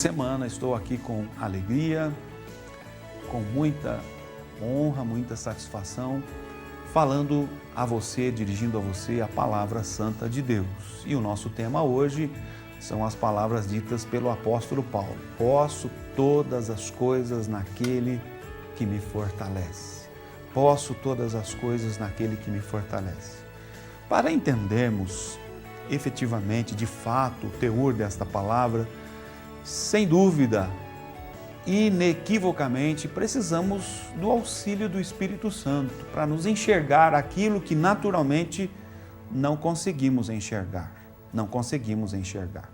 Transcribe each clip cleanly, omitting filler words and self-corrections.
semana estou aqui com alegria, com muita honra, muita satisfação, falando a você, dirigindo a você a palavra santa de Deus. E o nosso tema hoje são as palavras ditas pelo apóstolo Paulo. Posso todas as coisas naquele que me fortalece. Posso todas as coisas naquele que me fortalece. Para entendermos efetivamente, de fato, o teor desta palavra, sem dúvida, inequivocamente, precisamos do auxílio do Espírito Santo para nos enxergar aquilo que naturalmente não conseguimos enxergar. Não conseguimos enxergar.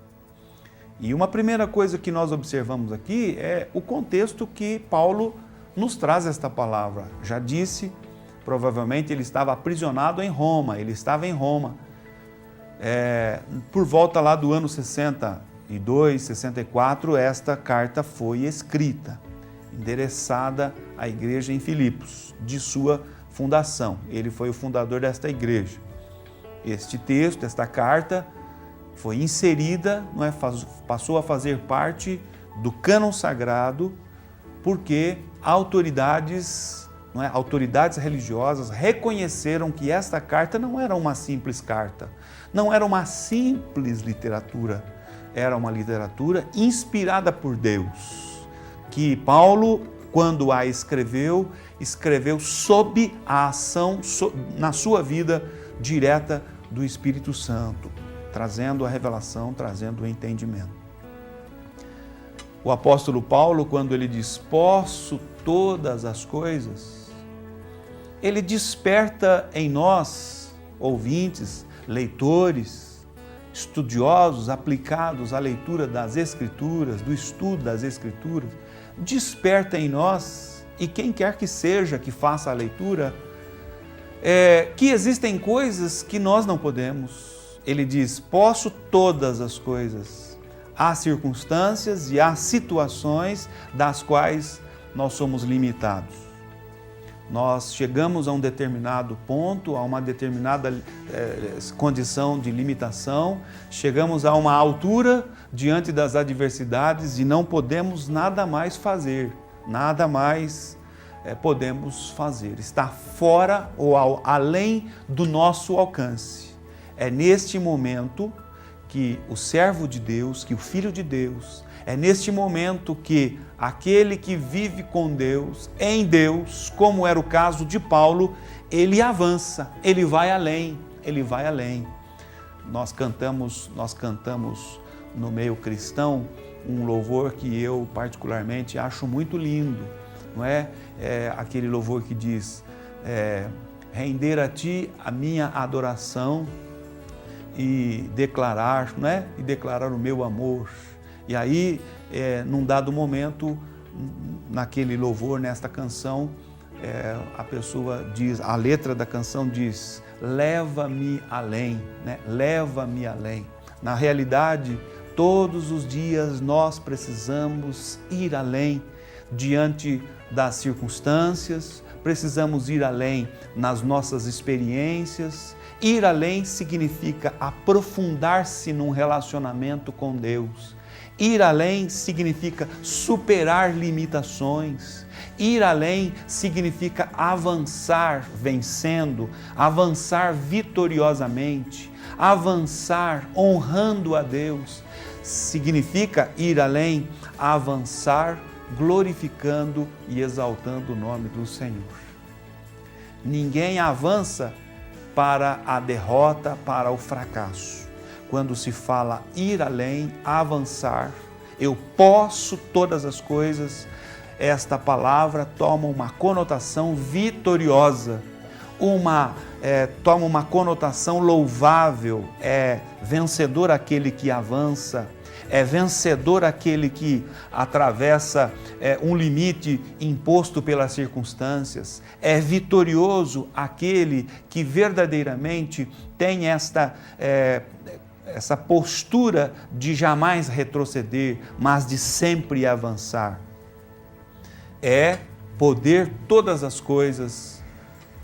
E uma primeira coisa que nós observamos aqui é o contexto que Paulo nos traz esta palavra. Já disse, provavelmente ele estava aprisionado em Roma, ele estava em Roma. Por volta lá do ano 62, 64, esta carta foi escrita, endereçada à igreja em Filipos, de sua fundação. Ele foi o fundador desta igreja. Este texto, esta carta, foi inserida, passou a fazer parte do cânon sagrado, porque autoridades religiosas reconheceram que esta carta não era uma simples carta, não era uma simples literatura, era uma literatura inspirada por Deus, que Paulo, quando a escreveu sob a ação, na sua vida direta do Espírito Santo, trazendo a revelação, trazendo o entendimento. O apóstolo Paulo, quando ele diz, posso todas as coisas, ele desperta em nós, ouvintes, leitores, estudiosos, aplicados à leitura das Escrituras, do estudo das Escrituras, desperta em nós, e quem quer que seja que faça a leitura, que existem coisas que nós não podemos. Ele diz, posso todas as coisas. Há circunstâncias e há situações das quais nós somos limitados. Nós chegamos a um determinado ponto, a uma determinada condição de limitação, chegamos a uma altura diante das adversidades e não podemos nada mais fazer, nada mais podemos fazer. Está fora ou além do nosso alcance. É neste momento que o servo de Deus, que o Filho de Deus, é neste momento que aquele que vive com Deus, em Deus, como era o caso de Paulo, ele avança, ele vai além, ele vai além. Nós cantamos no meio cristão um louvor que eu particularmente acho muito lindo, não é? Aquele louvor que diz, render a Ti a minha adoração e declarar, não é? E declarar o meu amor. E aí, num dado momento, naquele louvor, nesta canção, a pessoa diz, a letra da canção diz, leva-me além, né? Leva-me além. Na realidade, todos os dias nós precisamos ir além diante das circunstâncias, precisamos ir além nas nossas experiências. Ir além significa aprofundar-se num relacionamento com Deus. Ir além significa superar limitações. Ir além significa avançar vencendo, avançar vitoriosamente, avançar honrando a Deus. Significa ir além, avançar glorificando e exaltando o nome do Senhor. Ninguém avança para a derrota, para o fracasso. Quando se fala ir além, avançar, eu posso todas as coisas, esta palavra toma uma conotação vitoriosa, toma uma conotação louvável, é vencedor aquele que avança, é vencedor aquele que atravessa um limite imposto pelas circunstâncias, é vitorioso aquele que verdadeiramente tem essa postura de jamais retroceder, mas de sempre avançar. É poder todas as coisas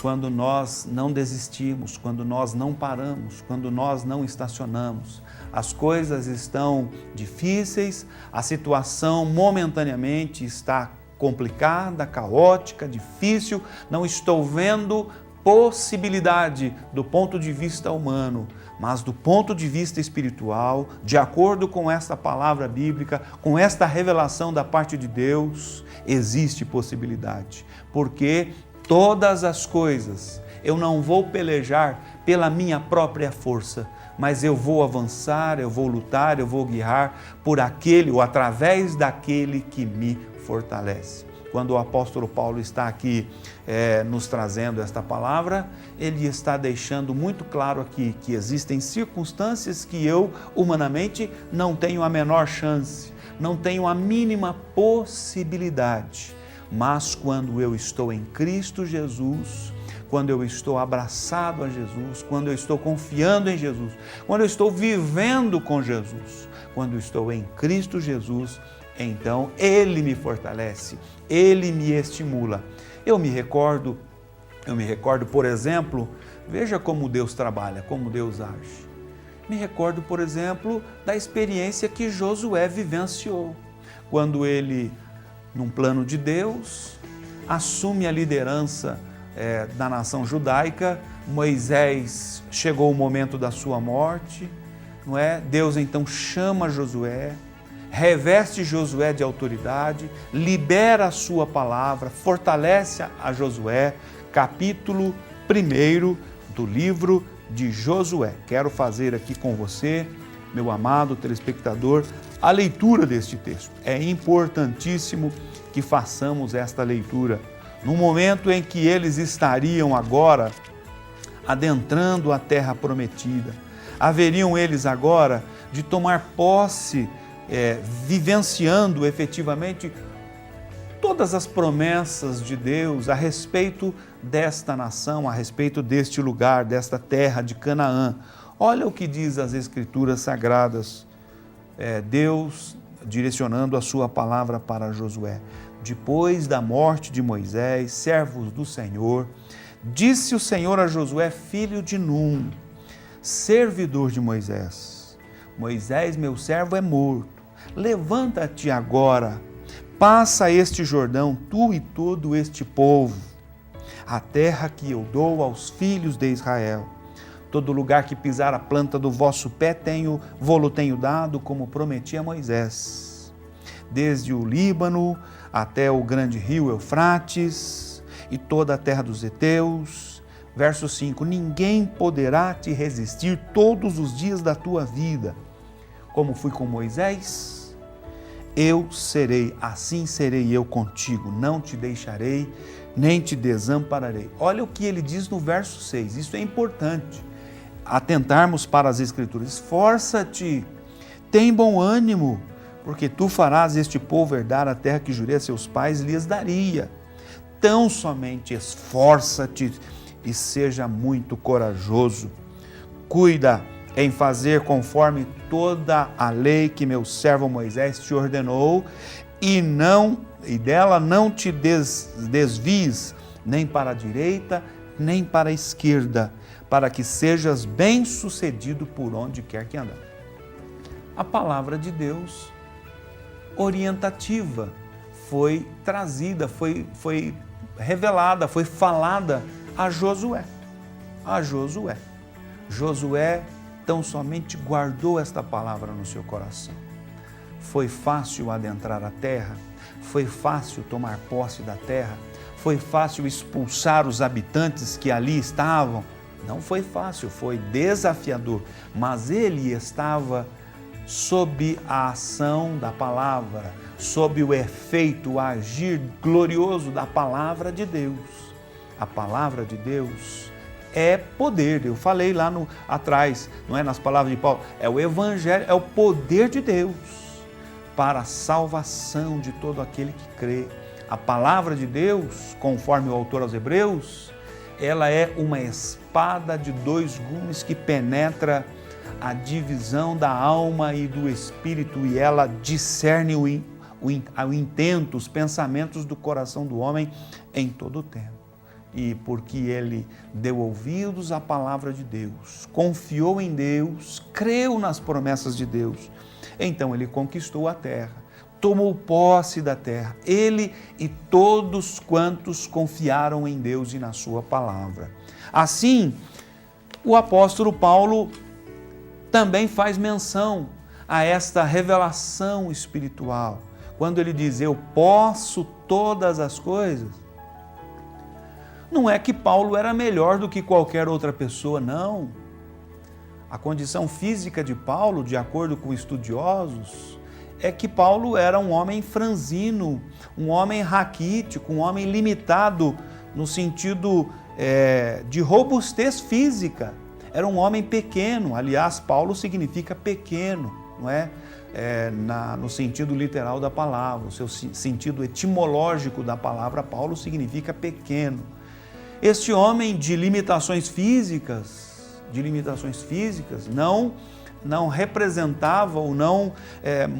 quando nós não desistimos, quando nós não paramos, quando nós não estacionamos. As coisas estão difíceis, a situação momentaneamente está complicada, caótica, difícil, não estou vendo possibilidade do ponto de vista humano, mas do ponto de vista espiritual, de acordo com esta palavra bíblica, com esta revelação da parte de Deus, existe possibilidade, porque todas as coisas eu não vou pelejar pela minha própria força, mas eu vou avançar, eu vou lutar, eu vou guerrear por aquele ou através daquele que me fortalece. Quando o apóstolo Paulo está aqui nos trazendo esta palavra, ele está deixando muito claro aqui que existem circunstâncias que eu, humanamente, não tenho a menor chance, não tenho a mínima possibilidade. Mas quando eu estou em Cristo Jesus, quando eu estou abraçado a Jesus, quando eu estou confiando em Jesus, quando eu estou vivendo com Jesus, quando eu estou em Cristo Jesus, então Ele me fortalece, Ele me estimula. Eu me recordo, por exemplo, veja como Deus trabalha, como Deus age. Me recordo, por exemplo, da experiência que Josué vivenciou, quando ele, num plano de Deus, assume a liderança da nação judaica. Moisés chegou o momento da sua morte, não é? Deus então chama Josué, reveste Josué de autoridade, libera a sua palavra, fortalece a Josué. Capítulo 1 do livro de Josué. Quero fazer aqui com você, meu amado telespectador, a leitura deste texto. É importantíssimo que façamos esta leitura no momento em que eles estariam agora adentrando a terra prometida. Haveriam eles agora de tomar posse, vivenciando efetivamente todas as promessas de Deus a respeito desta nação, a respeito deste lugar, desta terra de Canaã. Olha o que diz as Escrituras Sagradas, Deus direcionando a sua palavra para Josué. Depois da morte de Moisés, servo do Senhor, disse o Senhor a Josué, filho de Num, servidor de Moisés: Moisés, meu servo, é morto. Levanta-te agora, passa este Jordão, tu e todo este povo, a terra que eu dou aos filhos de Israel. Todo lugar que pisar a planta do vosso pé vou-lo tenho dado, como prometi a Moisés. Desde o Líbano até o grande rio Eufrates e toda a terra dos heteus. Verso 5, ninguém poderá te resistir todos os dias da tua vida. Como fui com Moisés, eu serei, assim serei eu contigo, não te deixarei, nem te desampararei. Olha o que ele diz no verso 6, isso é importante, atentarmos para as Escrituras. Esforça-te, tem bom ânimo, porque tu farás este povo herdar a terra que jurei a seus pais lhes daria. Tão somente esforça-te e seja muito corajoso. Cuida em fazer conforme toda a lei que meu servo Moisés te ordenou, e dela não te desvies, nem para a direita, nem para a esquerda, para que sejas bem-sucedido por onde quer que andar. A palavra de Deus orientativa foi trazida, foi revelada, foi falada a Josué. Josué tão somente guardou esta palavra no seu coração. Foi fácil adentrar a terra, foi fácil tomar posse da terra, foi fácil expulsar os habitantes que ali estavam. Não foi fácil, foi desafiador, mas ele estava sob a ação da palavra, sob o efeito, o agir glorioso da palavra de Deus. A palavra de Deus é poder. Eu falei lá atrás, não é, nas palavras de Paulo, é o Evangelho, é o poder de Deus para a salvação de todo aquele que crê. A palavra de Deus, conforme o autor aos Hebreus, ela é uma espada de dois gumes que penetra a divisão da alma e do espírito, e ela discerne o intento, os pensamentos do coração do homem em todo o tempo. e porque ele deu ouvidos à palavra de Deus, confiou em Deus, creu nas promessas de Deus, então ele conquistou a terra, tomou posse da terra, ele e todos quantos confiaram em Deus e na sua palavra. Assim, o apóstolo Paulo também faz menção a esta revelação espiritual, quando ele diz, eu posso todas as coisas. Não é que Paulo era melhor do que qualquer outra pessoa, não. A condição física de Paulo, de acordo com estudiosos, é que Paulo era um homem franzino, um homem raquítico, um homem limitado no sentido de robustez física. Era um homem pequeno, aliás, Paulo significa pequeno, não é? No sentido literal da palavra, o seu sentido etimológico da palavra Paulo significa pequeno. Este homem de limitações físicas, não representava ou não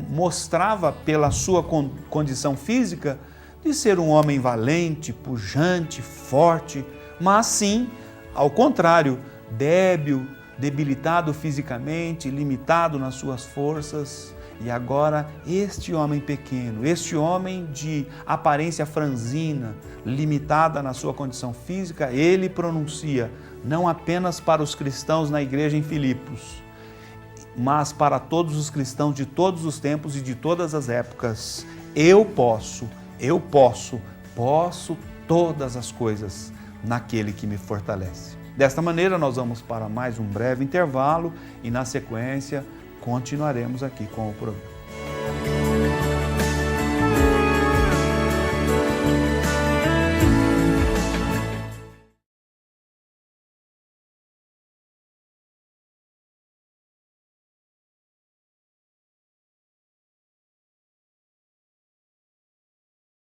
mostrava pela sua condição física de ser um homem valente, pujante, forte, mas sim, ao contrário, débil, debilitado fisicamente, limitado nas suas forças. E agora, este homem pequeno, este homem de aparência franzina, limitada na sua condição física, ele pronuncia, não apenas para os cristãos na igreja em Filipos, mas para todos os cristãos de todos os tempos e de todas as épocas, eu posso todas as coisas naquele que me fortalece. Desta maneira, nós vamos para mais um breve intervalo e, na sequência, continuaremos aqui com o programa.